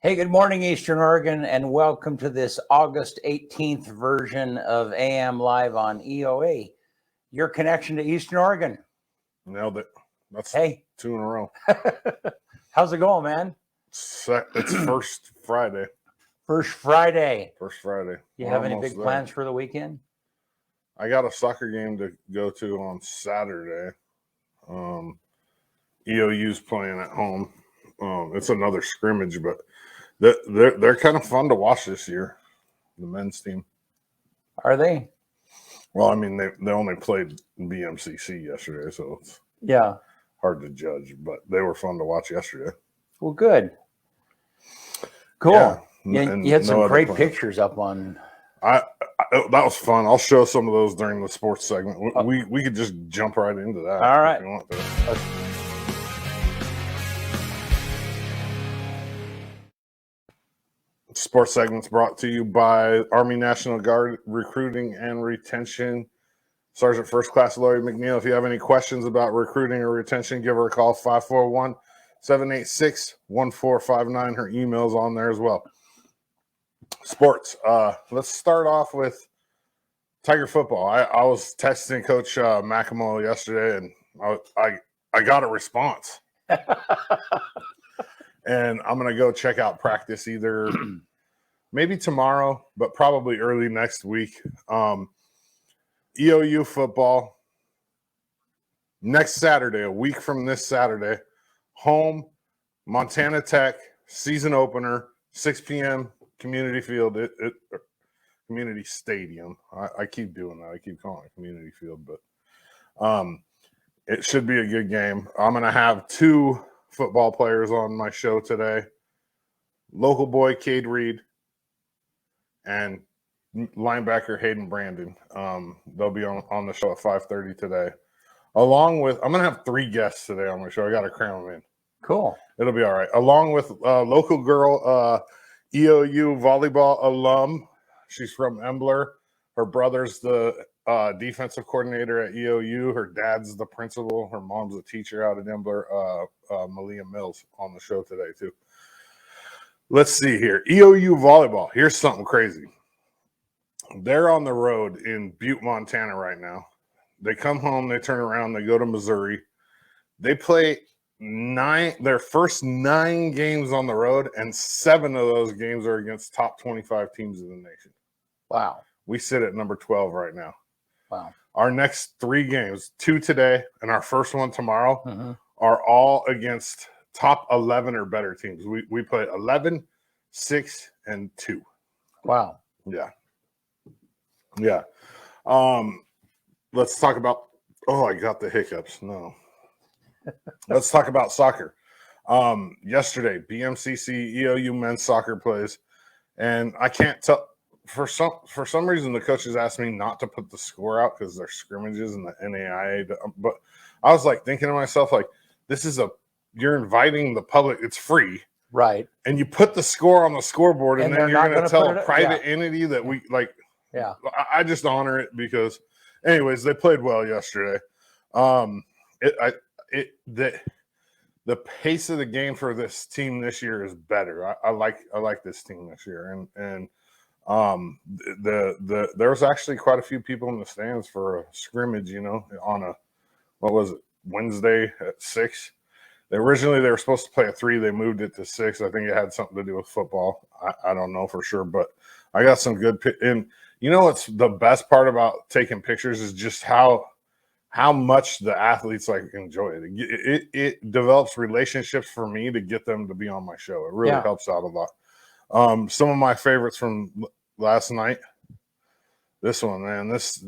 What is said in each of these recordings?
Hey, good morning, Eastern Oregon, and welcome to this August 18th version of AM Live on EOA, your connection to Eastern Oregon. Nailed it. That's Hey. 2 in a row. How's it going, man? It's first Friday. First Friday. You We're have any almost big there. plans for the weekend? I got a soccer game to go to on Saturday. EOU's playing at home. It's another scrimmage, but they're kind of fun to watch this year, the men's team. Are they? Well, I mean, they only played BMCC yesterday, so it's hard to judge, but they were fun to watch yesterday. Well, good. Cool. Yeah, you had some great pictures up on. That was fun. I'll show some of those during the sports segment. We could just jump right into that. All right. If you want to. Sports segment's brought to you by Army National Guard Recruiting and Retention. Sergeant First Class Lori McNeil. If you have any questions about recruiting or retention, give her a call, 541-786-1459. Her email's on there as well. Sports. Let's start off with Tiger football. I was texting Coach McEmore yesterday, and I got a response. And I'm going to go check out practice either maybe tomorrow, but probably early next week. EOU football next Saturday, a week from this Saturday, home, Montana Tech, season opener, 6 p.m., community field, community stadium. I keep doing that. I keep calling it community field, but it should be a good game. I'm going to have 2 football players on my show today. Local boy Cade Reed and linebacker Hayden Brandon. They'll be on the show at 5:30 today. Along with, I'm going to have 3 guests today on my show. I got to cram them in. Cool. It'll be all right. Along with local girl, EOU volleyball alum. She's from Embler. Her brother's the defensive coordinator at EOU. Her dad's the principal. Her mom's a teacher out at Embler. Malia Mills on the show today too. Let's see here. EOU volleyball. Here's something crazy. They're on the road in Butte, Montana right now. They come home, they turn around, they go to Missouri. They play their first 9 games on the road, and 7 of those games are against top 25 teams in the nation. Wow. We sit at number 12 right now. Wow. Our next 3 games, 2 today and our first one tomorrow, are all against top 11 or better teams. We play 11, 6, and 2. Wow. Yeah. Yeah. Let's talk about – I got the hiccups. No. Let's talk about soccer. Yesterday, BMCC EOU men's soccer plays, and I can't tell – for some reason, the coaches asked me not to put the score out because they're scrimmages and the NAIA. But I was like thinking to myself, like, this is you're inviting the public. It's free. Right. And you put the score on the scoreboard, and then you're going to tell a private entity that we like. Yeah. I just honor it because, anyways, they played well yesterday. The pace of the game for this team this year is better. I like this team this year, and there was actually quite a few people in the stands for a scrimmage, on a, what was it, Wednesday at 6. Originally they were supposed to play at 3. They moved it to 6. I think it had something to do with football. I don't know for sure, but I got some good and what's the best part about taking pictures is just how much the athletes enjoy it. It develops relationships for me to get them to be on my show. It really helps out a lot. Some of my favorites from last night. This one, man. As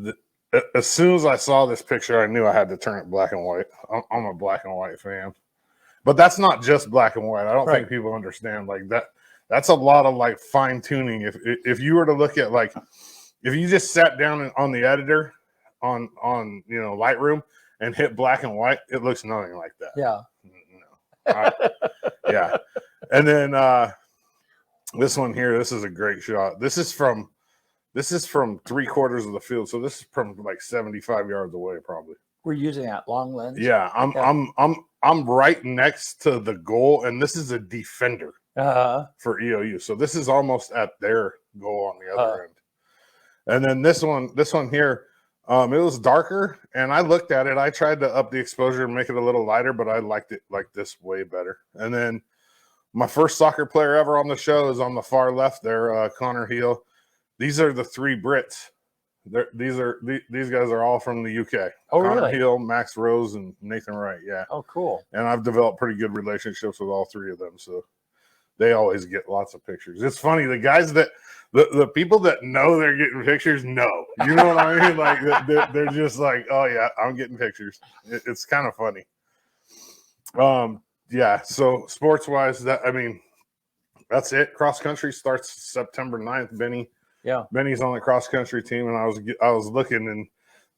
soon as I saw this picture, I knew I had to turn it black and white. I'm a black and white fan, but that's not just black and white. I don't think people understand that. That's a lot of fine tuning. If you were to look at if you just sat down on the editor on Lightroom and hit black and white, it looks nothing like that. Yeah. Yeah. And then this one here, this is a great shot. This is from 3/4 of the field. So this is from 75 yards away, probably. We're using that long lens. Yeah, I'm right next to the goal, and this is a defender for EOU. So this is almost at their goal on the other end. And then this one here, it was darker, and I looked at it. I tried to up the exposure and make it a little lighter, but I liked it like this way better. And then my first soccer player ever on the show is on the far left there, Connor Heel. These are the three Brits. These guys are all from the UK. Oh, Connor really? Heel, Max Rose, and Nathan Wright. Yeah. Oh, cool. And I've developed pretty good relationships with all three of them, so they always get lots of pictures. It's funny, the guys that the people that know they're getting pictures know. You know what I mean? Like they're just like, oh yeah, I'm getting pictures. It's kind of funny. Yeah. So sports wise, that's it. Cross country starts September 9th. Benny's on the cross country team, and I was looking, and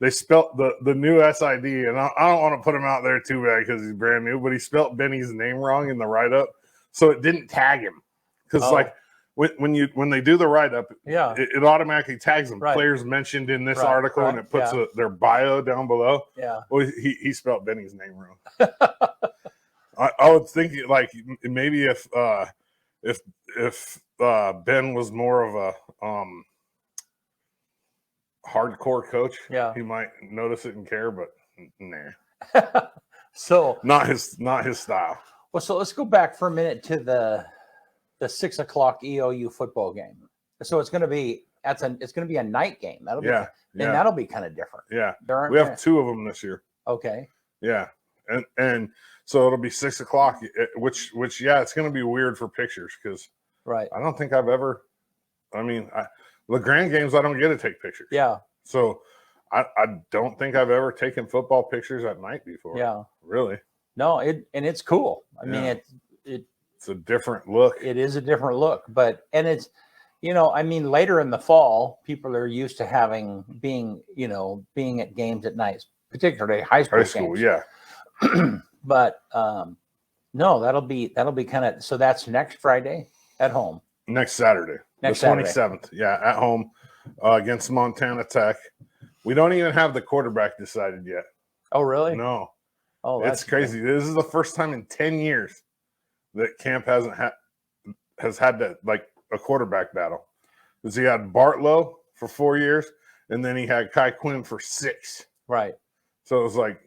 they spelt the new SID, and I don't want to put him out there too bad because he's brand new, but he spelt Benny's name wrong in the write up, so it didn't tag him because like when they do the write up, it automatically tags them. Right. Players mentioned in this article, and it puts their bio down below. Yeah. Well, he spelled Benny's name wrong. I would think like maybe if Ben was more of a hardcore coach, he might notice it and care, but nah. So not his style. Well, so let's go back for a minute to the 6 o'clock EOU football game. So it's going to be a night game. That'll be kind of different. Yeah, we have two of them this year. Okay. Yeah, and so it'll be 6 o'clock, which it's going to be weird for pictures because I don't think I've ever. I mean, the grand games I don't get to take pictures. Yeah. So I don't think I've ever taken football pictures at night before. Yeah. Really. No, it's cool. I mean, it's a different look. It is a different look, and it's, later in the fall, people are used to being at games at night, particularly high school games. Yeah. But no, that'll be kind of, so that's next Friday at home. Next Saturday, the 27th. Yeah, at home against Montana Tech. We don't even have the quarterback decided yet. Oh, really? No. Oh, it's crazy. Cool. This is the first time in 10 years that camp has had a quarterback battle. Because he had Bartlow for 4 years, and then he had Kai Quinn for 6. Right. So it was like,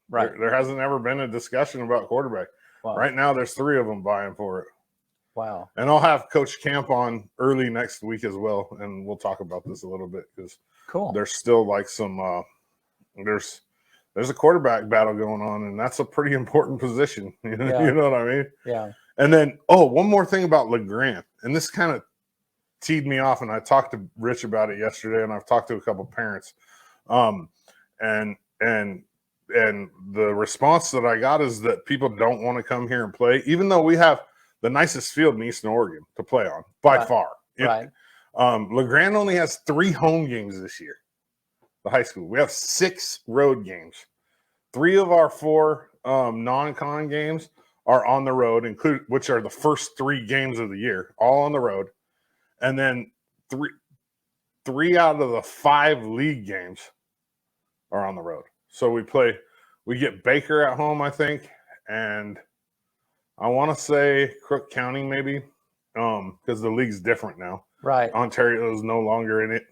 there hasn't ever been a discussion about quarterback. Wow. Right now, there's 3 of them vying for it. Wow. And I'll have Coach Camp on early next week as well, and we'll talk about this a little bit because there's still like some there's a quarterback battle going on, and that's a pretty important position. You know what I mean? Yeah. And then, one more thing about LeGrand, and this kind of teed me off, and I talked to Rich about it yesterday, and I've talked to a couple parents, and the response that I got is that people don't want to come here and play, even though we have the nicest field in Eastern Oregon to play on by far. Right. LeGrand only has 3 home games this year. The high school. We have 6 road games. 3 of our 4 non-con games are on the road, which are the first 3 games of the year, all on the road. And then 3 out of the 5 league games are on the road. So we get Baker at home, I think, and I want to say Crook County maybe, because the league's different now. Right. Ontario is no longer in it.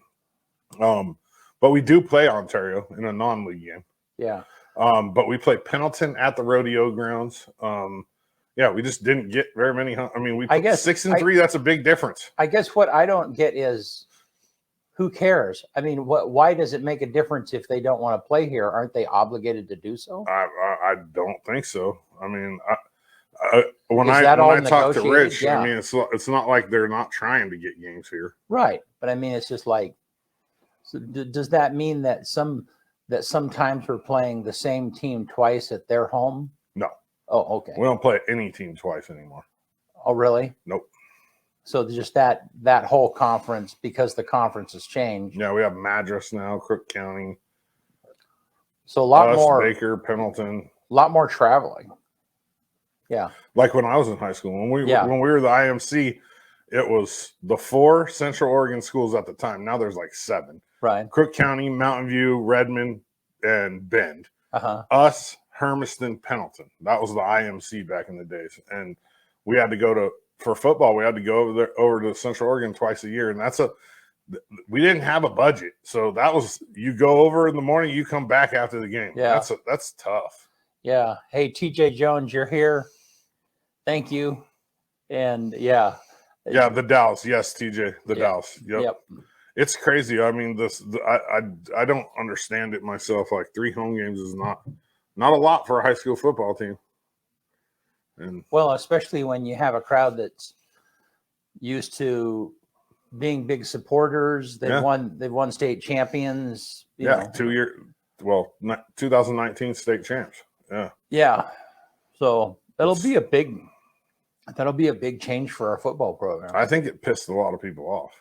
But we do play Ontario in a non-league game. Yeah. But we play Pendleton at the rodeo grounds. We just didn't get very many. I mean, we 6 and 3. That's a big difference. I guess what I don't get is who cares? I mean, why does it make a difference if they don't want to play here? Aren't they obligated to do so? I don't think so. I mean, when I talk to Rich, I mean, it's not like they're not trying to get games here. Right. But I mean, it's just like, so does that mean that sometimes we're playing the same team twice at their home? No. Oh, okay. We don't play any team twice anymore. Oh, really? Nope. So just that whole conference, because the conference has changed. Yeah, we have Madras now, Crook County. So a lot more Baker, Pendleton. A lot more traveling. Yeah. Like when I was in high school, when we were the IMC, it was the 4 Central Oregon schools at the time. Now there's like 7. Right. Crook County, Mountain View, Redmond, and Bend. Us, Hermiston, Pendleton. That was the IMC back in the days. And we had to go for football, we had to go over to Central Oregon twice a year. And we didn't have a budget. So that was, you go over in the morning, you come back after the game. Yeah. That's tough. Yeah. Hey, TJ Jones, you're here. Thank you. And yeah, the Dallas. Yes, TJ, the Dallas. Yep. It's crazy. I mean, I don't understand it myself. Like 3 home games is not a lot for a high school football team. And well, especially when you have a crowd that's used to being big supporters. They've won state champions. You know. 2 year. Well, 2019 state champs. Yeah. Yeah. So that'll be a big change for our football program. I think it pissed a lot of people off.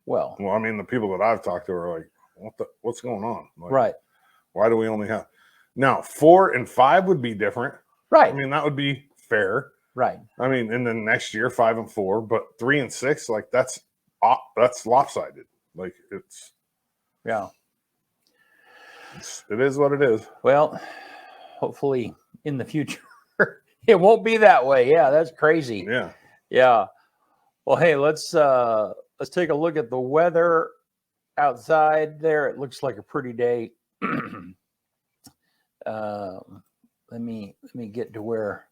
Well, I mean, the people that I've talked to are like, what's going on? Like, right. Why do we only have now 4 and 5 would be different. Right. I mean, that would be fair. Right. I mean, and then next year 5 and 4, but 3 and 6, like that's lopsided. Like it is what it is. Well, hopefully in the future it won't be that way. Yeah, that's crazy. Yeah. Well, hey, let's take a look at the weather outside there. It looks like a pretty day. Let me get to where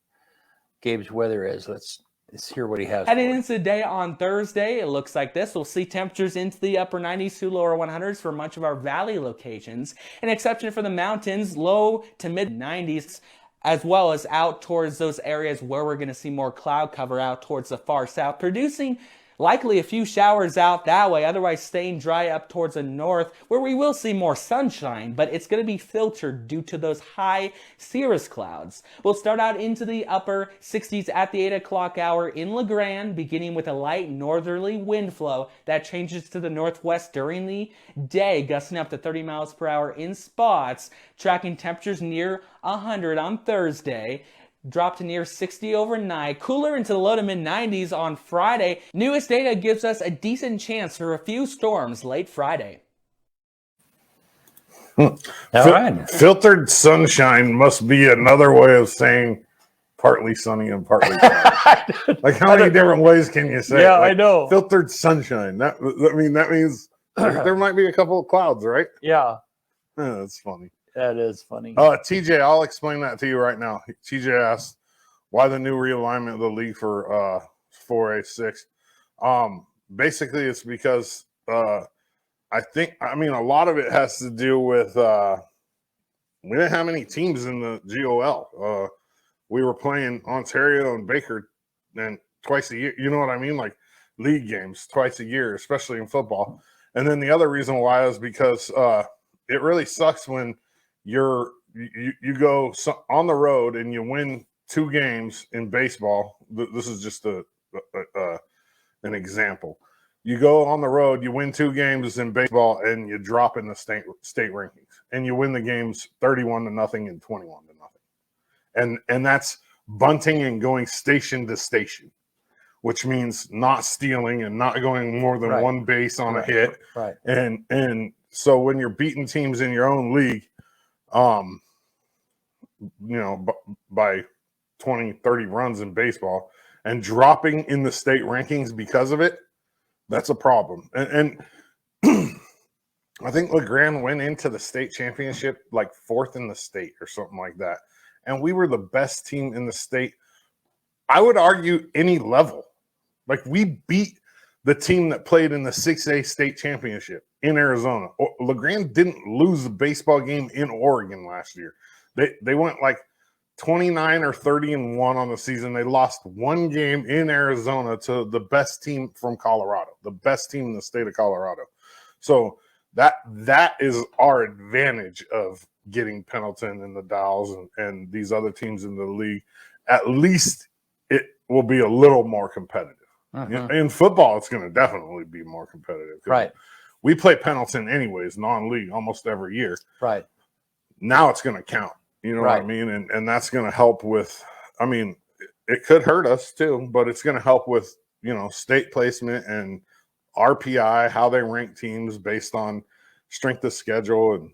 Gabe's weather is. Let's hear what he has. Heading into the day on Thursday, it looks like this. We'll see temperatures into the upper 90s to lower 100s for much of our valley locations. An exception for the mountains, low to mid 90s, as well as out towards those areas where we're going to see more cloud cover out towards the far south, producing likely a few showers out that way, otherwise staying dry up towards the north where we will see more sunshine, but it's going to be filtered due to those high cirrus clouds. We'll start out into the upper 60s at the 8 o'clock hour in La Grande, beginning with a light northerly wind flow that changes to the northwest during the day, gusting up to 30 miles per hour in spots, tracking temperatures near 100 on Thursday. Drop to near 60 overnight, cooler into the low to mid 90s on Friday. Newest data gives us a decent chance for a few storms late Friday. All right. Filtered sunshine must be another way of saying partly sunny and partly cloudy. Like how many different ways can you say? Yeah, like, I know. Filtered sunshine. That means there might be a couple of clouds, right? Yeah. That's funny. That is funny. TJ, I'll explain that to you right now. TJ asked why the new realignment of the league for 4A6. Basically, it's because a lot of it has to do with we didn't have any teams in the GOL. We were playing Ontario and Baker and twice a year. You know what I mean? Like league games twice a year, especially in football. And then the other reason why is because it really sucks when you go on the road and you win 2 games in baseball. This is just an example. You go on the road, you win 2 games in baseball, and you drop in the state rankings, and you win the games 31-0 and 21-0, and that's bunting and going station to station, which means not stealing and not going more than one base on a hit. Right. And so when you're beating teams in your own league, by 20, 30 runs in baseball and dropping in the state rankings because of it, that's a problem. And I think La Grande went into the state championship like 4th in the state or something like that. And we were the best team in the state. I would argue any level. Like we beat the team that played in the 6A state championship in Arizona. La Grande didn't lose the baseball game in Oregon last year. They went like 29 or 30-1 on the season. They lost 1 game in Arizona to the best team from Colorado, the best team in the state of Colorado. So that is our advantage of getting Pendleton and the Dalles and these other teams in the league. At least it will be a little more competitive. In football, it's going to definitely be more competitive. Right. We play Pendleton anyways, non-league, almost every year. Right. Now it's going to count. You know what I mean? And that's going to help with, it could hurt us too, but it's going to help with, state placement and RPI, how they rank teams based on strength of schedule and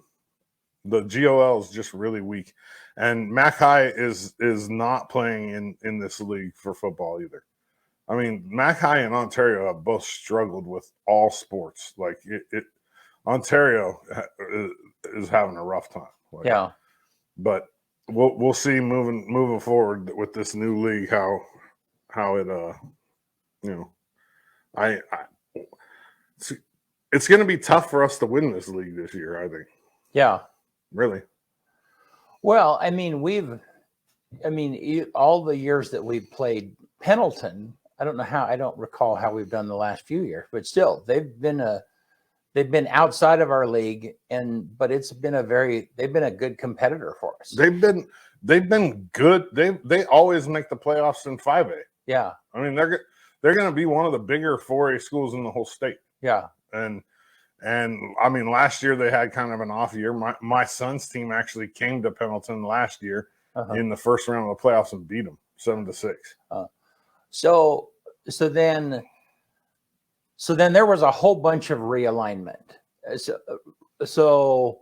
The GOL is just really weak, and Mac High is not playing in this league for football either. I mean, Mac High and Ontario have both struggled with all sports. Like Ontario is having a rough time. Like, yeah, but we'll see moving forward with this new league how it it's going to be tough for us to win this league this year, I think. yeah. Really. Well, I mean, all the years that we've played Pendleton, I don't recall how we've done the last few years, but still, they've been outside of our league, but they've been a good competitor for us. They've been good. They always make the playoffs in 5A. Yeah. I mean, they're going to be one of the bigger 4A schools in the whole state. Yeah. And I mean, last year they had kind of an off year. My son's team actually came to Pendleton last year in the first round of the playoffs and beat them 7-6. So then there was a whole bunch of realignment. So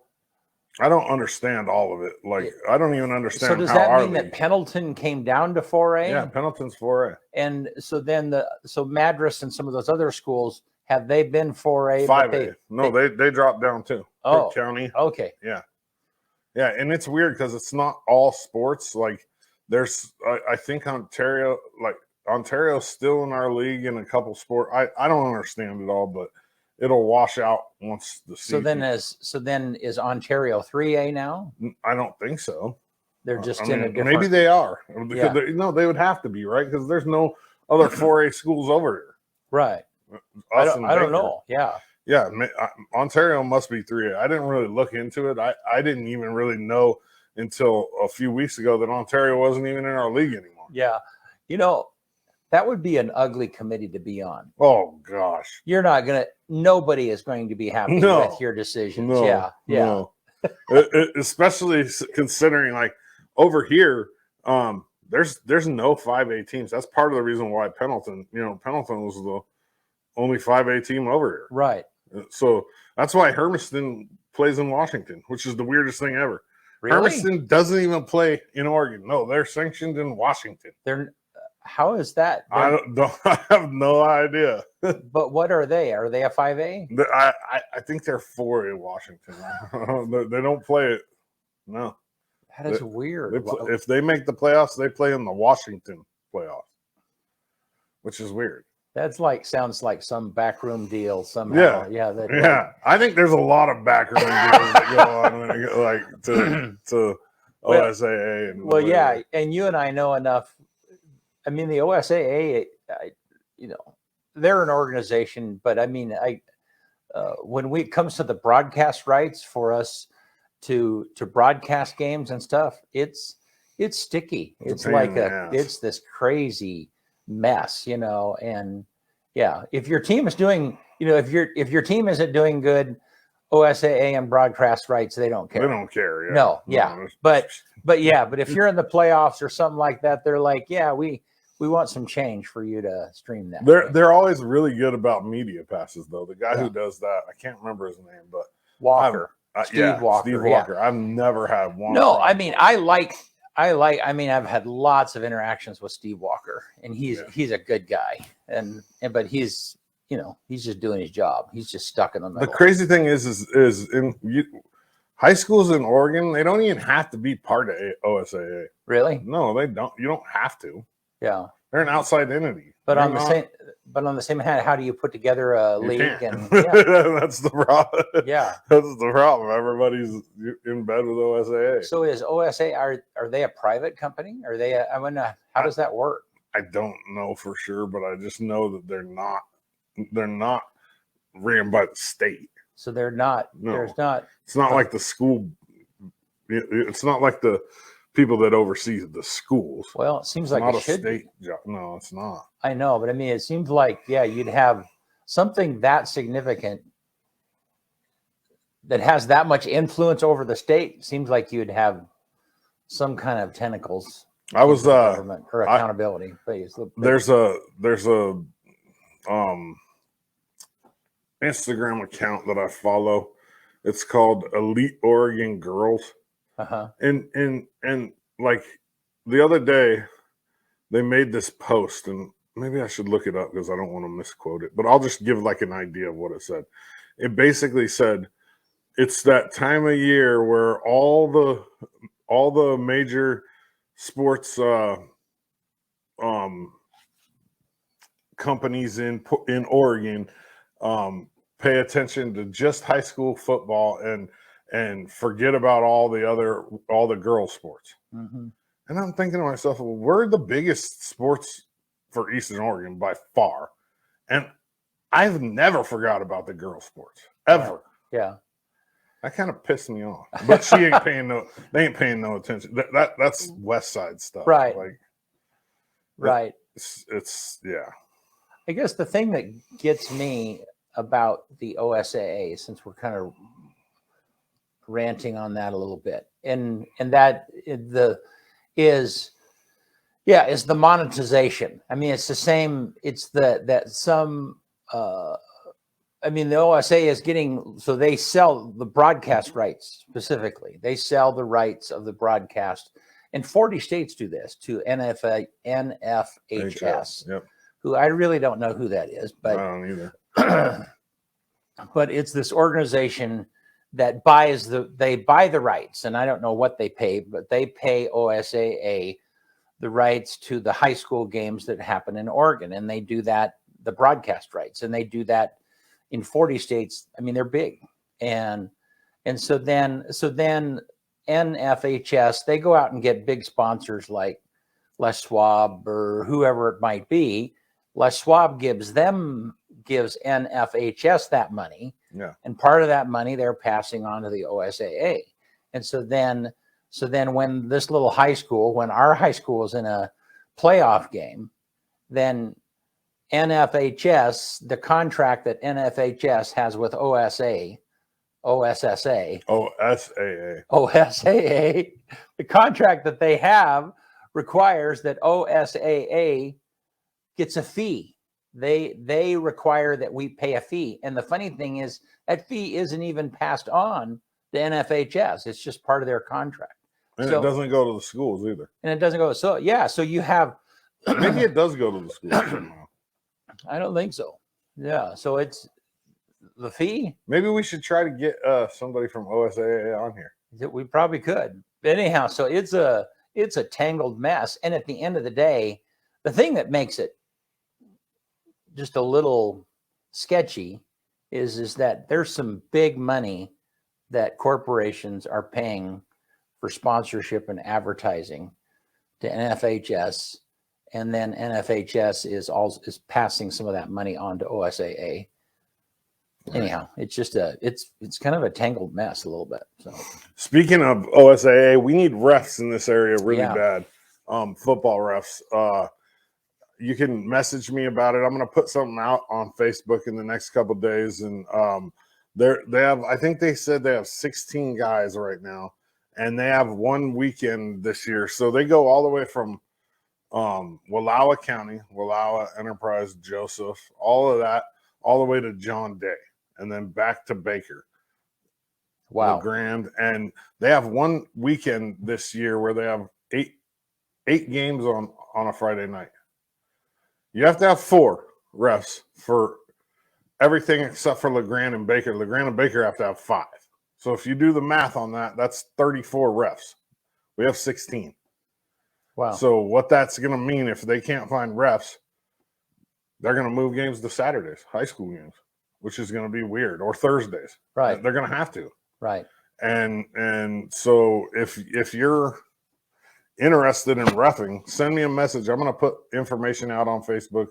I don't understand all of it. Like, I don't even understand. So does that mean that Pendleton came down to 4A? Yeah, Pendleton's 4A. And so then Madras and some of those other schools, have they been 4A? 5A. They dropped down too. Oh, Cook County. Okay. Yeah. Yeah, and it's weird because it's not all sports. Like, I think Ontario's still in our league in a couple sports. I don't understand it all, but it'll wash out once the season. So then is Ontario 3A now? I don't think so. They're just in a different. Maybe they are. No, they would have to be, right? Because there's no other 4A schools over here. Right. I don't know. Yeah. Yeah. Ontario must be 3A. I didn't really look into it. I didn't even really know until a few weeks ago that Ontario wasn't even in our league anymore. Yeah. That would be an ugly committee to be on. Oh gosh. Nobody is going to be happy with your decisions. No, yeah. Especially considering, like, over here, there's no 5A teams. That's part of the reason why Pendleton was the only 5A team over here. Right. So that's why Hermiston plays in Washington, which is the weirdest thing ever. Really? Hermiston doesn't even play in Oregon. No, they're sanctioned in Washington. How is that? I have no idea. But what are they? Are they a 5A? I think they're 4A Washington. They don't play it. No. That is weird. If they make the playoffs, they play in the Washington playoffs, which is weird. That's sounds like some backroom deal somehow. Yeah. I think there's a lot of backroom deals that go on, like to OSAA. And well, yeah, and you and I know enough. I mean, the OSAA, they're an organization, but I mean, when it comes to the broadcast rights for us to broadcast games and stuff, it's sticky. It's it's this crazy mess, and yeah, if your team is doing, if your team isn't doing good, OSAA and broadcast rights, they don't care. They don't care. Yeah. No, yeah. But if you're in the playoffs or something like that, they're like, yeah, we want some change for you to stream that. They're always really good about media passes, though. The guy who does that, I can't remember his name, but Walker. Steve Walker. Steve Walker. I've never had one. No, I mean, I've had lots of interactions with Steve Walker, and he's a good guy, but he's just doing his job. He's just stuck in the middle. The crazy thing is high schools in Oregon, they don't even have to be part of OSAA. Really? No, they don't. You don't have to. Yeah. They're an outside entity. But on the same hand, how do you put together a league? And that's the problem. Yeah, that's the problem. Everybody's in bed with OSAA. So is OSA? Are they a private company? Are they? How does that work? I don't know for sure, but I just know that they're not. They're not ran by the state. So they're not. No. There's not. It's not like the school. It's not like the people that oversee the schools. Well, it seems like it should be. Job. No, it's not. I know, but I mean, it seems like, you'd have something that significant that has that much influence over the state. Seems like you'd have some kind of tentacles. I was government or accountability. There's a Instagram account that I follow. It's called Elite Oregon Girls. Uh-huh. And like the other day, they made this post, and maybe I should look it up because I don't want to misquote it, but I'll just give like an idea of what it said. It basically said, it's that time of year where all the major sports companies in Oregon pay attention to just high school football and forget about all the girls sports. Mm-hmm. And I'm thinking to myself, well, we're the biggest sports for Eastern Oregon by far. And I've never forgot about the girls sports ever. Yeah. That kind of pissed me off. But they ain't paying no attention. That's West Side stuff. Right. Like, right. It's yeah. I guess the thing that gets me about the OSAA, since we're kind of ranting on that a little bit, and that is the monetization. I mean, it's the same. It's the OSA is getting, so they sell the broadcast rights specifically. They sell the rights of the broadcast, and 40 states do this to NFHS, Yep. who I really don't know who that is, but I don't either. But it's this organization that buy the rights, and I don't know what they pay, but they pay OSAA the rights to the high school games that happen in Oregon, and they do that, the broadcast rights, and they do that in 40 states. I mean, they're big. And so then NFHS, they go out and get big sponsors like Les Schwab or whoever it might be. Les Schwab gives NFHS that money. Yeah. And part of that money they're passing on to the OSAA. And so then when this little high school, when our high school is in a playoff game, then NFHS, the contract that NFHS has with OSAA, the contract that they have requires that OSAA gets a fee. They require that we pay a fee. And the funny thing is that fee isn't even passed on to NFHS. It's just part of their contract. And it doesn't go to the schools either. And it doesn't go. So yeah, so you have maybe it does go to the schools somehow. I don't think so. Yeah. So it's the fee. Maybe we should try to get somebody from OSAA on here. We probably could. But anyhow, so it's a tangled mess. And at the end of the day, the thing that makes it just a little sketchy is that there's some big money that corporations are paying for sponsorship and advertising to NFHS, and then NFHS is passing some of that money on to OSAA. Right. Anyhow, it's just it's kind of a tangled mess a little bit. So speaking of OSAA, we need refs in this area really bad. Football refs. You can message me about it. I'm going to put something out on Facebook in the next couple of days, and they have. I think they said they have 16 guys right now, and they have one weekend this year. So they go all the way from Wallowa County, Wallowa, Enterprise, Joseph, all of that, all the way to John Day, and then back to Baker. Wow, LeGrand, and they have one weekend this year where they have eight games on a Friday night. You have to have 4 refs for everything except for LeGrand and Baker. LeGrand and Baker have to have 5. So if you do the math on that, that's 34 refs. We have 16. Wow. So what that's going to mean, if they can't find refs, they're going to move games to Saturdays, high school games, which is going to be weird, or Thursdays. Right. They're going to have to. Right. And so if you're interested in reffing, send me a message. I'm going to put information out on Facebook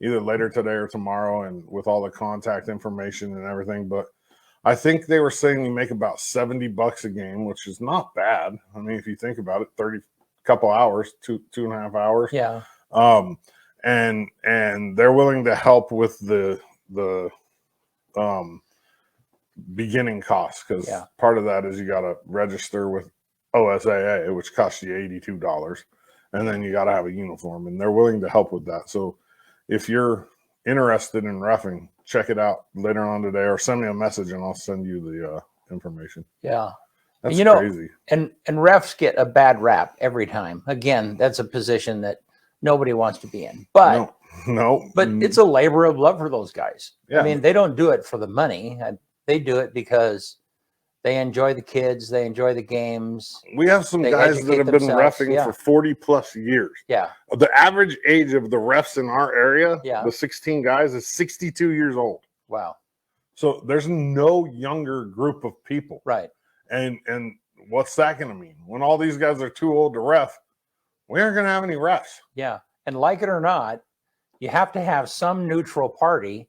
either later today or tomorrow, and with all the contact information and everything. But I think they were saying you make about $70 a game, which is not bad. I mean, if you think about it, 30 couple hours, two and a half hours. Yeah. And they're willing to help with the beginning costs, because part of that is you got to register with OSAA, which costs you $82, and then you got to have a uniform, and they're willing to help with that. So if you're interested in reffing, check it out later on today, or send me a message and I'll send you the information. Yeah. That's you know, crazy. And refs get a bad rap every time. Again, that's a position that nobody wants to be in. But no. But it's a labor of love for those guys. Yeah. I mean, they don't do it for the money. They do it because they enjoy the kids. They enjoy the games. We have some guys that have been reffing for 40 plus years. Yeah. The average age of the refs in our area, yeah. the 16 guys, is 62 years old. Wow. So there's no younger group of people. Right. And what's that going to mean? When all these guys are too old to ref, we aren't going to have any refs. Yeah. And like it or not, you have to have some neutral party,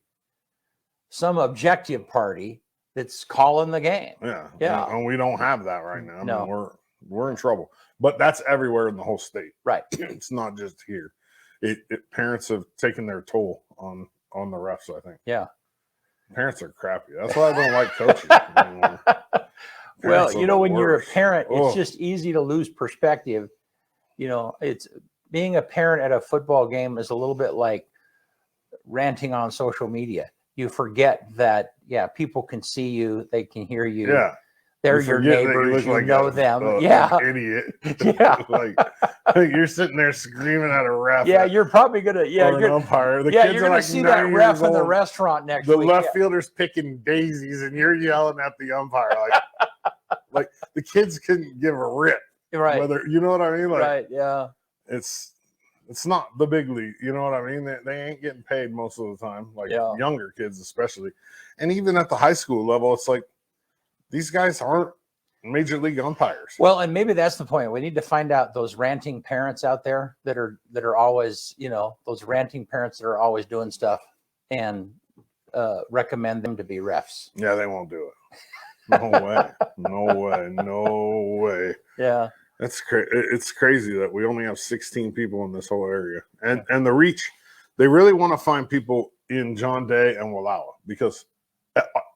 some objective party that's calling the game. Yeah. Yeah. And we don't have that right now. No. I mean, we're in trouble. But that's everywhere in the whole state. Right. It's not just here. Parents have taken their toll on the refs, I think. Yeah. Parents are crappy. That's why I don't like coaching anymore. Well, you know, when you're a parent, Oh. it's just easy to lose perspective. You know, it's being a parent at a football game is a little bit like ranting on social media. You forget that, yeah, people can see you, they can hear you. Yeah. They're your neighbors, you know them. Yeah. Idiot. Yeah. Like you're sitting there screaming at a ref. Yeah, you're probably gonna or an umpire. The yeah, kids you're are gonna like see that 9 ref years in the old. restaurant next The week. left fielder's picking daisies and you're yelling at the umpire. Like the kids couldn't give a rip. Right. Whether you know what I mean? Like, right, yeah. It's not the big league. You know what I mean? They ain't getting paid most of the time. Like younger kids especially. And even at the high school level, it's like these guys aren't major league umpires. Well, and maybe that's the point. We need to find out those ranting parents out there that are always, you know, those ranting parents that are always doing stuff and recommend them to be refs. Yeah, they won't do it. No way. No way. No way. Yeah. That's crazy. It's crazy that we only have 16 people in this whole area. And the reach, they really want to find people in John Day and Wallowa because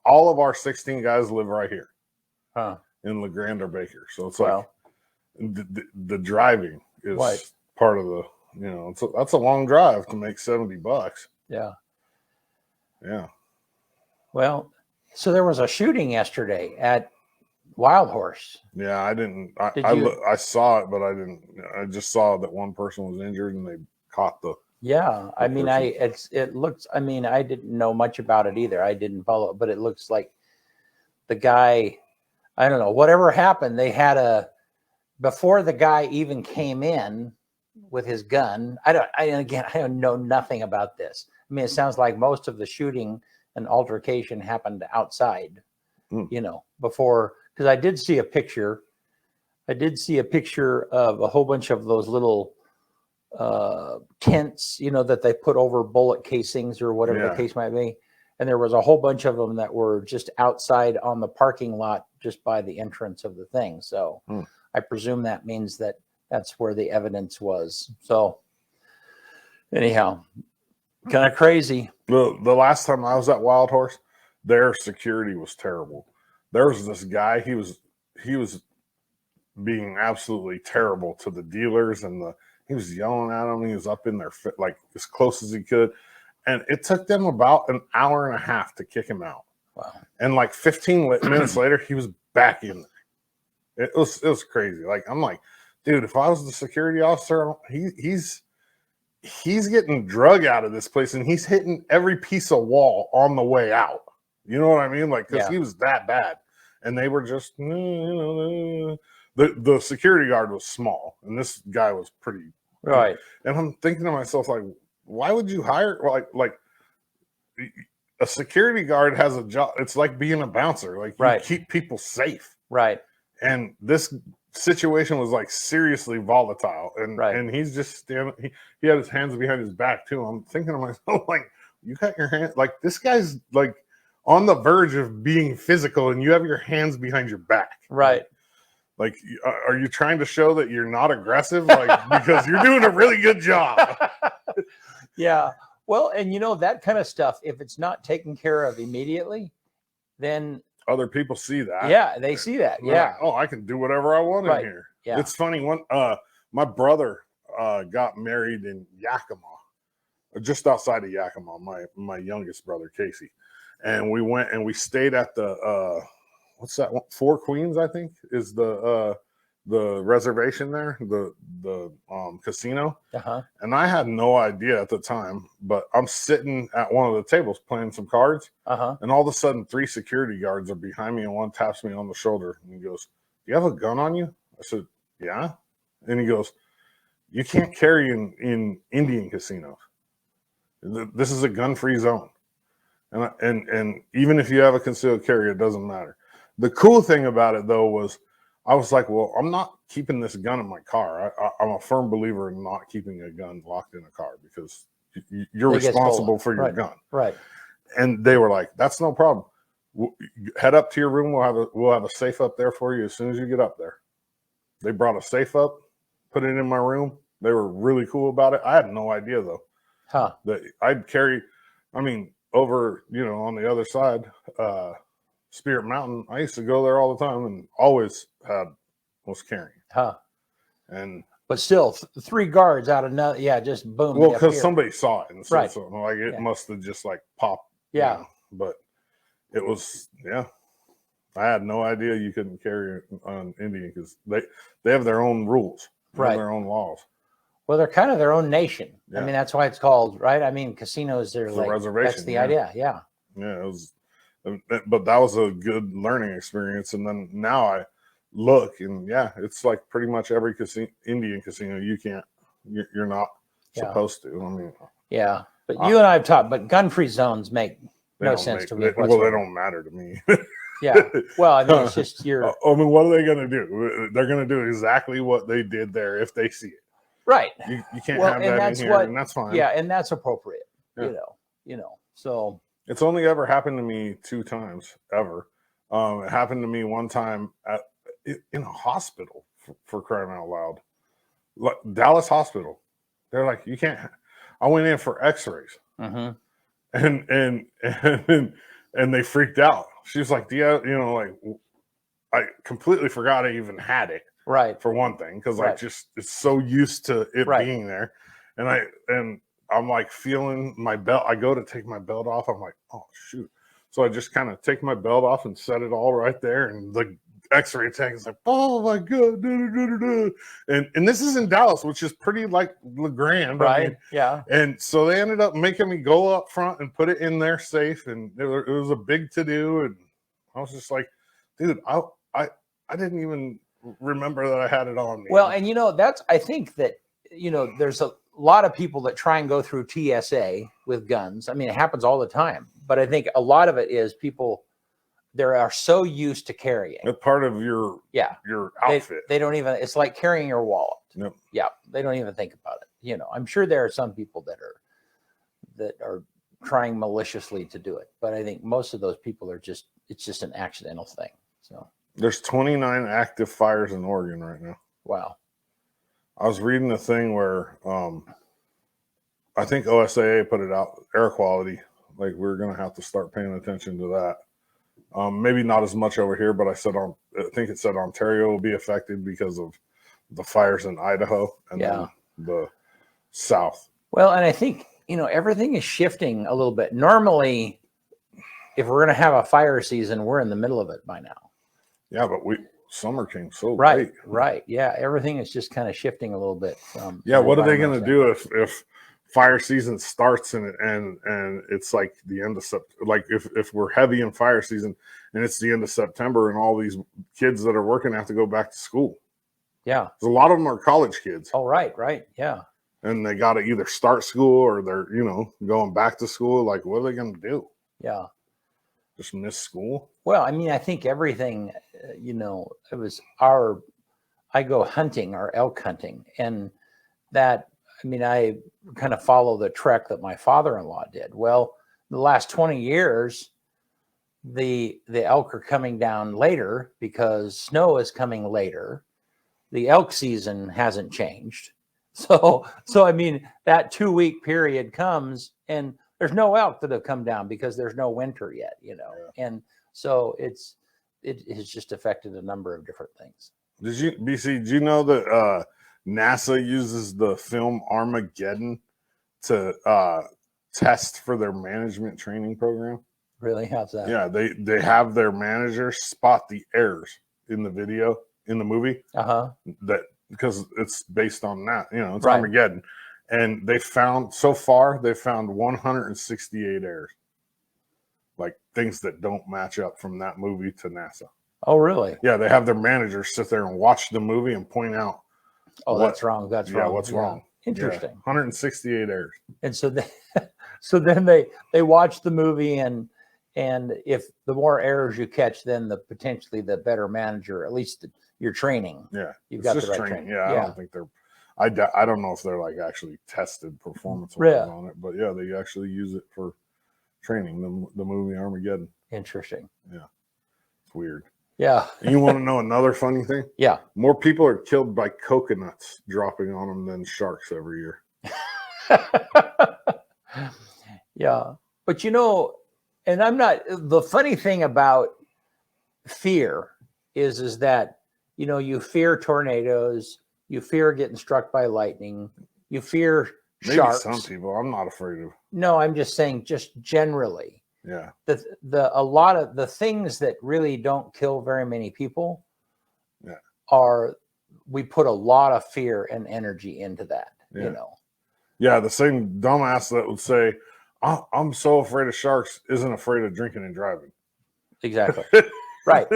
all of our 16 guys live right here. Huh. In LeGrand or Baker. So it's like the driving is part of the, you know, that's a long drive to make $70. Yeah. Yeah. Well, so there was a shooting yesterday at Wild Horse. Yeah, I didn't. I saw it, but I didn't. I just saw that one person was injured and they caught the. Yeah, I mean, it looks. I mean, I didn't know much about it either. I didn't follow it, but it looks like the guy. I don't know. Whatever happened, they had before the guy even came in with his gun. I don't know nothing about this. I mean, it sounds like most of the shooting and altercation happened outside. You know, before. Because I did see a picture. I did see a picture of a whole bunch of those little tents, you know, that they put over bullet casings or whatever the case might be. And there was a whole bunch of them that were just outside on the parking lot, just by the entrance of the thing. So I presume that means that that's where the evidence was. So anyhow, kind of crazy. The last time I was at Wild Horse, their security was terrible. There was this guy, he was being absolutely terrible to the dealers and he was yelling at them. He was up in their like as close as he could. And it took them about an hour and a half to kick him out. Wow. And like 15 minutes later, he was back in there. It was crazy. Like, I'm like, dude, if I was the security officer, he's getting drug out of this place and he's hitting every piece of wall on the way out. You know what I mean? Like, because he was that bad. And they were just, the security guard was small. And this guy was pretty. Right. And I'm thinking to myself, like, why would you hire, like a security guard has a job. It's like being a bouncer. Like, you keep people safe. Right. And this situation was like seriously volatile. And he's just standing, he had his hands behind his back too. I'm thinking to myself, like, you got your hands, like, this guy's like on the verge of being physical and you have your hands behind your back. Right. Like, are you trying to show that you're not aggressive? Like, because you're doing a really good job. Yeah. Well, and you know, that kind of stuff, if it's not taken care of immediately, then other people see that. Yeah, they see that. Yeah. Like, oh, I can do whatever I want in here. Yeah. It's funny. My brother got married in Yakima, just outside of Yakima, my youngest brother, Casey. And we went and we stayed at the what's that one? Four Queens, I think, is the reservation there, the casino. And I had no idea at the time, but I'm sitting at one of the tables playing some cards, and all of a sudden 3 security guards are behind me, and one taps me on the shoulder, and he goes, "Do you have a gun on you?" I said, "Yeah." And he goes, "You can't carry in Indian casinos. This is a gun-free zone. And even if you have a concealed carry, it doesn't matter." The cool thing about it, though, was I was like, well, I'm not keeping this gun in my car. I'm a firm believer in not keeping a gun locked in a car because you're responsible for your gun. Right. And they were like, "That's no problem. Head up to your room. We'll have a safe up there for you as soon as you get up there." They brought a safe up, put it in my room. They were really cool about it. I had no idea, though, that I'd carry, over, on the other side, Spirit Mountain. I used to go there all the time and always was carrying. But still, 3 guards out of nothing. Yeah, just boom. Well, because somebody saw it and said something. Like it Yeah. must have just like popped. Yeah. But it was, I had no idea you couldn't carry on Indian because they have their own rules, their own laws. Well, they're kind of their own nation. Yeah. That's why it's called, right? Casinos, they're like, reservation. That's the idea. Yeah. Yeah, it was, but that was a good learning experience. And then now I look and it's like pretty much every Indian casino you're not supposed to. Yeah, but you and I have talked, but gun-free zones make no sense to me. Well, they don't matter to me. Yeah. Well, it's just what are they going to do? They're going to do exactly what they did there if they see it. Right. You can't have that in here, and that's fine. Yeah, and that's appropriate. Yeah. So it's only ever happened to me 2 times ever. It happened to me one time in a hospital for crying out loud, like Dallas Hospital. They're like, you can't. I went in for X-rays, and they freaked out. She was like, I completely forgot I even had it. Right. For one thing, because it's so used to it being there, and I'm like feeling my belt. I go to take my belt off. I'm like, oh shoot! So I just kind of take my belt off and set it all right there, and the X-ray tech is like, oh my god, and this is in Dallas, which is pretty like LeGrand, right? Yeah. And so they ended up making me go up front and put it in their safe, and it was a big to do, and I was just like, dude, I didn't even remember that I had it on me. Well, and I think that there's a lot of people that try and go through TSA with guns. It happens all the time, but I think a lot of it is people they are so used to carrying. It's part of your outfit. They don't even. It's like carrying your wallet. Yep. Yeah, they don't even think about it. I'm sure there are some people that are trying maliciously to do it, but I think most of those people are it's just an accidental thing. So. There's 29 active fires in Oregon right now. Wow. I was reading a thing where I think OSAA put it out, air quality. Like we're going to have to start paying attention to that. Maybe not as much over here, but I think it said Ontario will be affected because of the fires in Idaho and then the South. Well, and I think, everything is shifting a little bit. Normally, if we're going to have a fire season, we're in the middle of it by now. Yeah, but summer came so late. Right. Right. Yeah. Everything is just kind of shifting a little bit from. Yeah. What are they going to do if fire season starts and it's like the end of September? Like if we're heavy in fire season and it's the end of September and all these kids that are working have to go back to school. Yeah. A lot of them are college kids. Oh, right. Right. Yeah. And they got to either start school or they're, going back to school. Like, what are they going to do? Yeah. Just miss school? Well, I think everything, it was I go hunting or elk hunting, and that, I kind of follow the trek that my father-in-law did. Well, the last 20 years, the elk are coming down later because snow is coming later. The elk season hasn't changed. So that 2-week period comes and there's no elk that have come down because there's no winter yet, and so it has just affected a number of different things. Did you know that NASA uses the film Armageddon to test for their management training program? Really? How's that? Yeah, they have their manager spot the errors in the video, in the movie. That because it's based on that, it's Right. Armageddon. And they found 168 errors. Like things that don't match up from that movie to NASA. Oh, really? Yeah, they have their managers sit there and watch the movie and point out. Oh, that's wrong. That's wrong. What's wrong? Interesting. 168 errors. And so then they watch the movie, and if the more errors you catch, then potentially the better manager, at least your training. Yeah, you've got the right training. Yeah, I don't think they're. I don't know if they're like actually tested performance on it, but yeah, they actually use it for training. The movie Armageddon. Interesting. Yeah, it's weird. Yeah. You want to know another funny thing? Yeah. More people are killed by coconuts dropping on them than sharks every year. Yeah. But and the funny thing about fear is that, you fear tornadoes, you fear getting struck by lightning, you fear sharks. Maybe some people. I'm not afraid of. No, I'm just saying, just generally. Yeah. A lot of the things that really don't kill very many people we put a lot of fear and energy into that, Yeah, the same dumbass that would say, I'm so afraid of sharks isn't afraid of drinking and driving. Exactly. Right.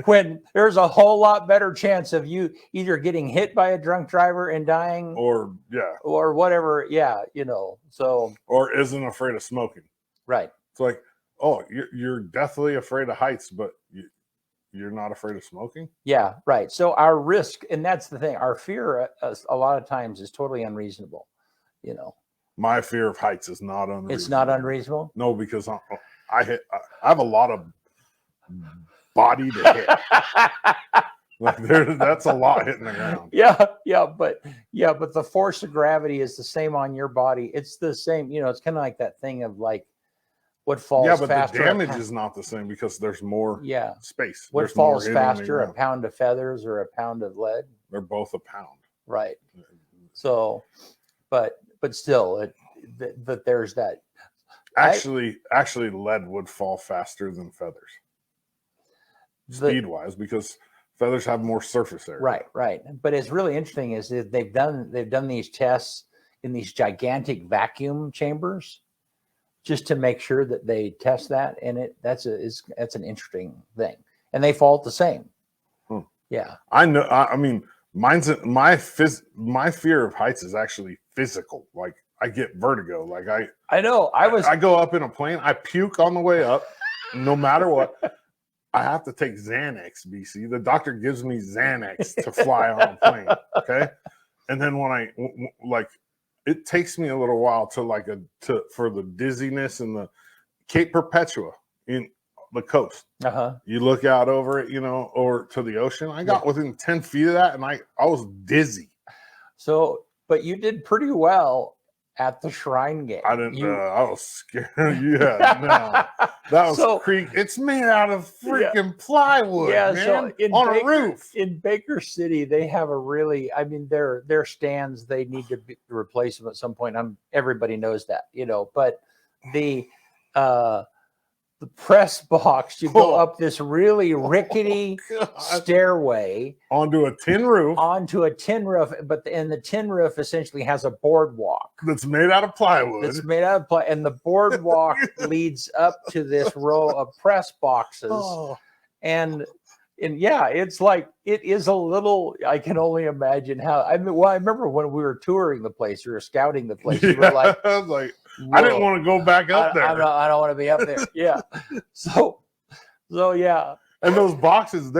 When there's a whole lot better chance of you either getting hit by a drunk driver and dying or whatever. Yeah. Or isn't afraid of smoking. Right. It's like, oh, you're deathly afraid of heights, but you're not afraid of smoking. Yeah. Right. So our risk, and that's the thing, our fear a lot of times is totally unreasonable. My fear of heights is not unreasonable. It's not unreasonable? No, because I have a lot of body to hit. That's a lot hitting the ground. Yeah, but the force of gravity is the same on your body. It's the same, it's kind of like that thing of like what falls faster. Yeah, but the damage is not the same because there's more space. What falls faster, a pound of feathers or a pound of lead? They're both a pound. Right. So, but still, that there's that. Actually, lead would fall faster than feathers, speed-wise, because feathers have more surface area. Right. But it's really interesting is that they've done these tests in these gigantic vacuum chambers, just to make sure that they test that, and that's an interesting thing, and they fall the same. Yeah, I know. I mean, my fear of heights is actually physical. Like I get vertigo. Like I know. I go up in a plane. I puke on the way up, no matter what. I have to take Xanax, BC. The doctor gives me Xanax to fly on a plane. Okay, and then when it takes me a little while for the dizziness and the Cape Perpetua in the coast. You look out over it, or to the ocean. I got within 10 feet of that, and I was dizzy. So, but you did pretty well at the Shrine Game. I didn't. I was scared. That was creek. It's made out of freaking plywood. Yeah, man, so on a roof in Baker City, they have a really. I mean, their stands. They need to replace them at some point. Everybody knows that, But the press box, you go up this really rickety stairway onto a tin roof, but the tin roof essentially has a boardwalk that's made out of plywood. And the boardwalk leads up to this row of press boxes. And it's like, it is a little, I can only imagine how, I remember when we were touring the place, we were scouting the place, we were like, I was like, I didn't want to go back up there. I don't want to be up there. Yeah. So yeah. And those boxes,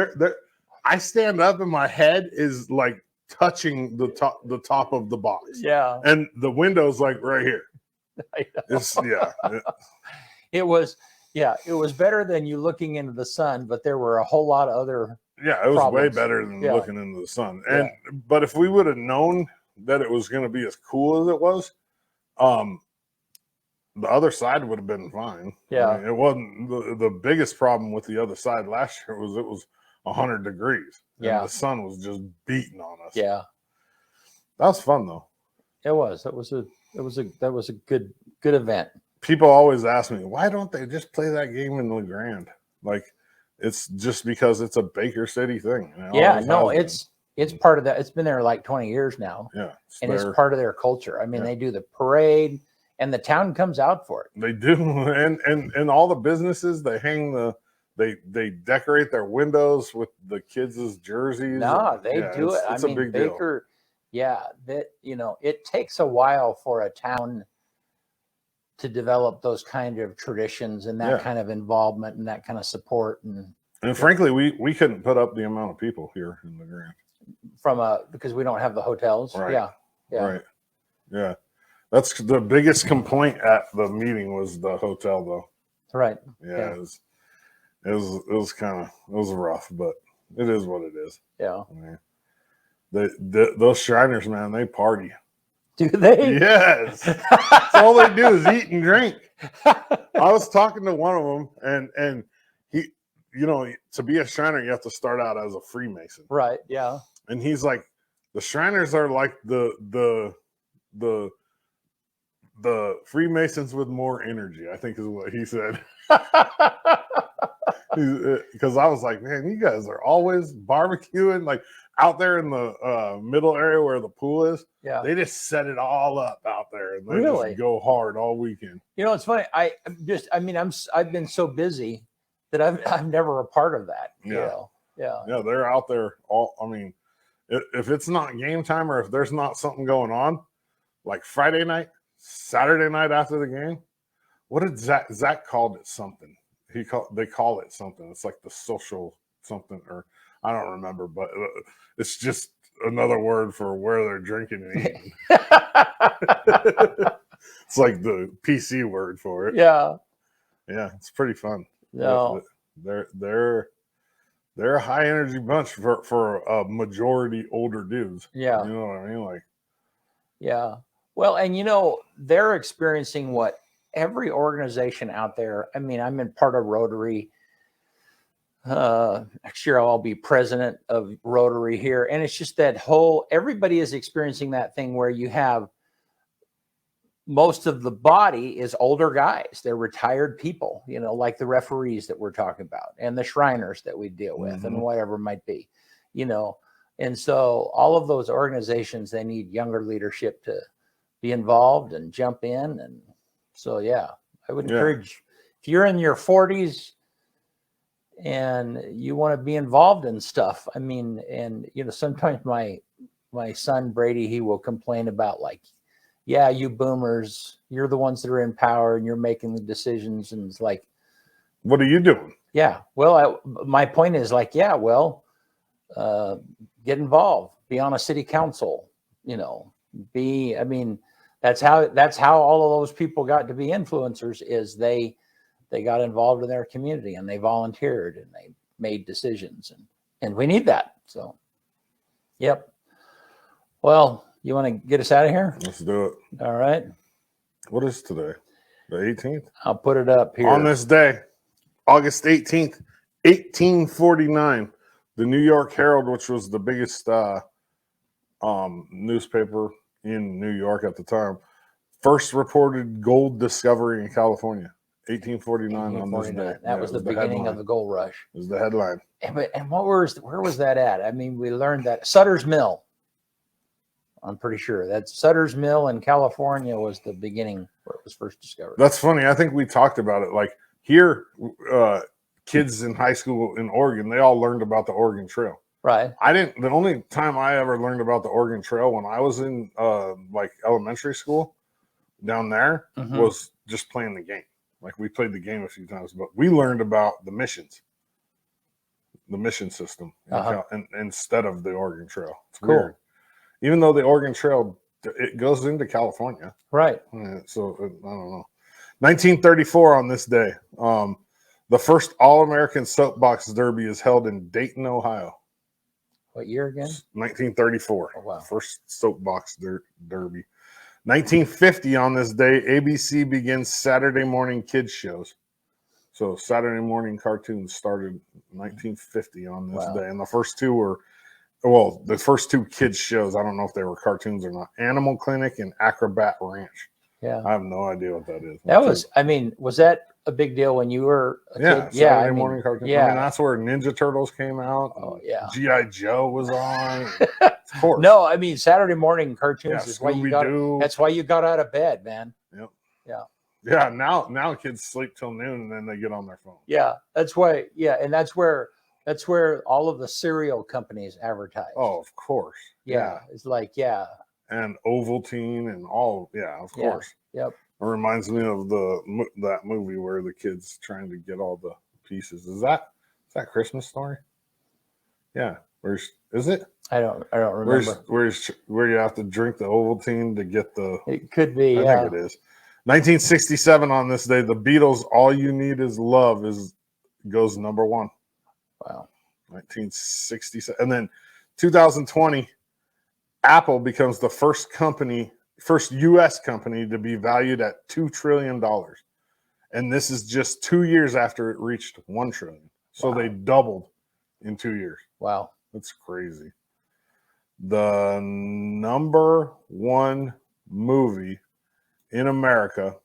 I stand up and my head is like touching the top of the box. Yeah. And the window's like right here. I know. It was better than you looking into the sun, but there were a whole lot of other it was problems. Way better than looking into the sun. And but if we would have known that it was going to be as cool as it was, the other side would have been fine. Yeah. I mean, it wasn't the biggest problem with the other side last year was it was 100 degrees. And the sun was just beating on us. Yeah. That was fun though. It was. That was a good event. people always ask me, why don't they just play that game in LeGrand? Like, it's just because it's a Baker City thing. Yeah, no, it's part of that. It's been there like 20 years now. Yeah. It's part of their culture. I mean, they do the parade and the town comes out for it. They do. And all the businesses, they hang they decorate their windows with the kids' jerseys. No, they do it. It's I mean, a big Baker, that, it takes a while for a town to develop those kind of traditions and that kind of involvement and that kind of support. And frankly, we couldn't put up the amount of people here in LeGrand. Because we don't have the hotels. Right. Yeah. Right. Yeah. That's the biggest complaint at the meeting was the hotel, though. Right. Yeah. It was rough, but it is what it is. Yeah. I mean, those Shriners, man, they party. Do they? Yes. That's all they do is eat and drink. I was talking to one of them, and he, to be a Shriner, you have to start out as a Freemason. Right. Yeah. And he's like, the Shriners are like the Freemasons with more energy, I think is what he said. Because I was like, man, you guys are always barbecuing, like out there in the middle area where the pool is. Yeah. They just set it all up out there and they really just go hard all weekend. It's funny. I've been so busy that I'm never a part of that. Yeah. Yeah. They're out there if it's not game time or if there's not something going on, like Friday night, Saturday night after the game, what did Zach called it something? They call it something. It's like the social something, or I don't remember, but it's just another word for where they're drinking and eating. It's like the PC word for it. Yeah. Yeah, it's pretty fun. No. They're a high energy bunch for a majority older dudes. Yeah. You know what I mean? Like, yeah. Well, and they're experiencing what every organization out there. I mean, I'm in part of Rotary. Next year I'll be president of Rotary here. And it's just that everybody is experiencing that thing where you have most of the body is older guys. They're retired people, like the referees that we're talking about and the Shriners that we deal with and whatever it might be, And so all of those organizations, they need younger leadership to be involved and jump in. And so, I would encourage, if you're in your 40s and you want to be involved in stuff, I mean, and, sometimes my son, Brady, he will complain about like, yeah, you boomers, you're the ones that are in power and you're making the decisions. And it's like, what are you doing? Yeah. Well, my point is like, get involved, be on a city council, that's how all of those people got to be influencers is they got involved in their community and they volunteered and they made decisions and we need that. So, yep. Well, you want to get us out of here? Let's do it. All right. What is today? The 18th? I'll put it up here. On this day, August 18th, 1849, the New York Herald, which was the biggest newspaper in New York at the time, first reported gold discovery in California. 1849 on this day. That was the beginning of the gold rush. It was the headline. And where was that at? I mean, we learned that Sutter's Mill. I'm pretty sure that Sutter's Mill in California was the beginning where it was first discovered. That's funny. I think we talked about it. Like here, kids in high school in Oregon, they all learned about the Oregon Trail. Right. The only time I ever learned about the Oregon Trail when I was in like elementary school down there was just playing the game. Like we played the game a few times, but we learned about the mission system instead of the Oregon Trail. It's cool. Weird. Even though the Oregon Trail, it goes into California. Right. So I don't know. 1934 on this day, the first All-American Soapbox Derby is held in Dayton, Ohio. What year again? 1934. Oh, wow. First Soapbox Derby. 1950 on this day, ABC begins Saturday morning kids shows. So Saturday morning cartoons started 1950 on this day. And the first two kids shows, I don't know if they were cartoons or not, Animal Clinic and Acrobat Ranch. Yeah. I have no idea what that is. That was, I mean, was that a big deal when you were a kid? Yeah, Saturday morning cartoon. Yeah. I mean, that's where Ninja Turtles came out. Oh, yeah. G.I. Joe was on. Of course. No, I mean, Saturday morning cartoons is why you got, that's why you got out of bed, man. Yep. Yeah. Yeah, now kids sleep till noon and then they get on their phone. Yeah, that's why. Yeah, and that's where all of the cereal companies advertise. Oh, of course. Yeah. It's like, and Ovaltine and all. Yeah, of course. Yep. It reminds me of that movie where the kid's trying to get all the pieces. Is that Christmas Story? Yeah. Is it? I don't remember. Where you have to drink the Ovaltine to get the. It could be. I think it is. 1967 on this day, the Beatles' "All You Need Is Love" goes number 1. Wow. 1967, and then 2020, Apple becomes the first U.S. company to be valued at $2 trillion, and this is just 2 years after it reached $1 trillion. So they doubled in 2 years. Wow, that's crazy. The number 1 movie in America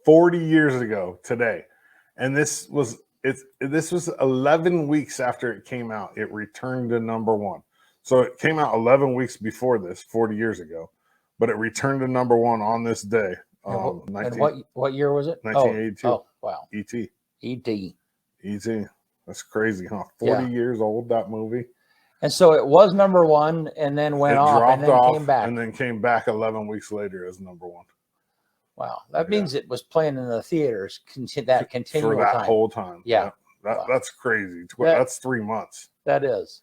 40 years ago today, and this was 11 weeks after it came out. It returned to number 1. So it came out 11 weeks before this, 40 years ago, but it returned to number 1 on this day. And what year was it? 1982. Oh, wow. E.T. E.T. That's crazy, huh? 40 years old, that movie. And so it was number 1 and then went off and then came back. And then came back 11 weeks later as number 1. Wow. That means it was playing in the theaters that continual for that time. whole time. Yeah. That's crazy. That's 3 months. That is.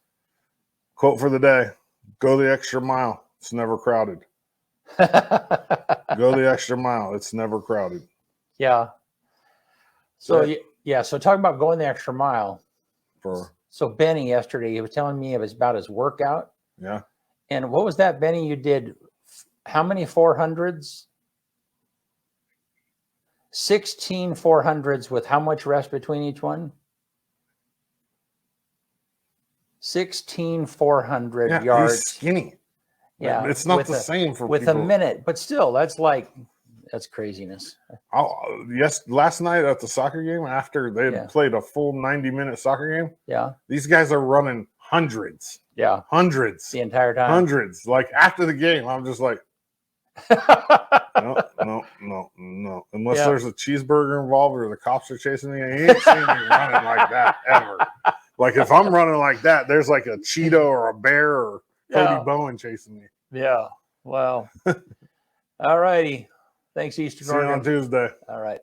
Quote for the day: "Go the extra mile. It's never crowded." Go the extra mile. It's never crowded. Yeah. So so talking about going the extra mile. So Benny yesterday, he was telling me about his workout. Yeah. And what was that, Benny? You did how many 400s? 16 400s with how much rest between each one? 16 400 yards. He's skinny. Yeah, it's not the same for with people. a minute, but still, that's craziness. Last night at the soccer game, after they had played a full 90-minute soccer game, these guys are running hundreds. Yeah, hundreds the entire time. Hundreds. Like after the game, I'm just like, no. Unless there's a cheeseburger involved or the cops are chasing me, he ain't seen me running like that ever. Like if I'm running like that, there's like a Cheeto or a bear or Cody Bowen chasing me. Yeah. Wow. All righty. Thanks, Easter. See you on Tuesday. All right.